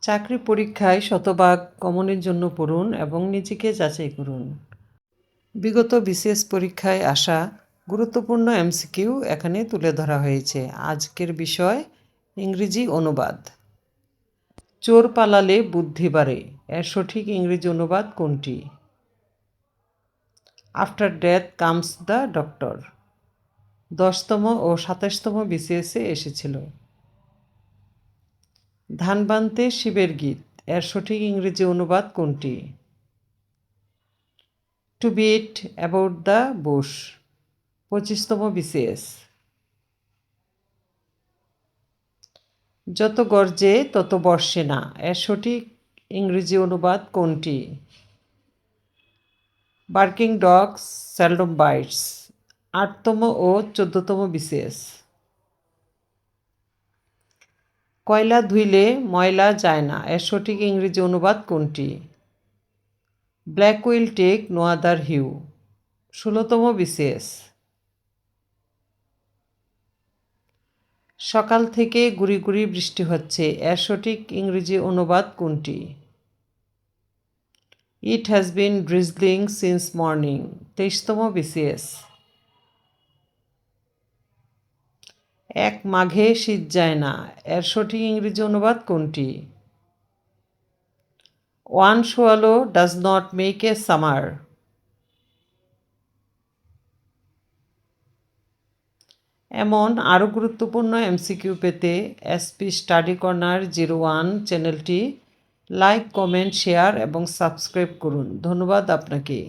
চাকরি পরীক্ষায় শতভাগ কমনের জন্য পড়ুন এবং নিজেকে যাচাই করুন। বিগত বিসিএস পরীক্ষায় আসা গুরুত্বপূর্ণ এমসিকিউ এখানে তুলে ধরা হয়েছে। আজকের বিষয় ইংরেজি অনুবাদ। চোর পালালে বুদ্ধি বাড়ে, এর সঠিক ইংরেজি অনুবাদ কোনটি? After death comes the doctor 10তম ও 27তম বিসিএসে এসেছিল। ধান বানতে শিবের গীত, এর সঠিক ইংরেজি অনুবাদ কোনটি? To beat about the bush 25তম বিসিএস। যত গর্জে তত বর্ষে না, এর সঠিক ইংরেজি অনুবাদ কোনটি? বার্কিং ডগস সেলডম বাইটস 8তম ও 14তম বিসিএস। কয়লা ধুইলে ময়লা যায় না, এর সঠিক ইংরেজি অনুবাদ কোনটি? Black will take no other hue 16তম বিসিএস। সকাল থেকে গুড়ি গুড়ি বৃষ্টি হচ্ছে, এর সঠিক ইংরেজি অনুবাদ কোনটি? It has been drizzling since morning 23তম বিসিএস। এক মাঘে শীত যায় না, এর সঠিক ইংরেজি অনুবাদ কোনটি? One swallow does not make a summer. এমন আরও গুরুত্বপূর্ণ এমসিকিউ পেতে এসপি স্টাডি কর্নার 01 চ্যানেলটি লাইক, কমেন্ট, শেয়ার এবং সাবস্ক্রাইব করুন। ধন্যবাদ আপনাকে।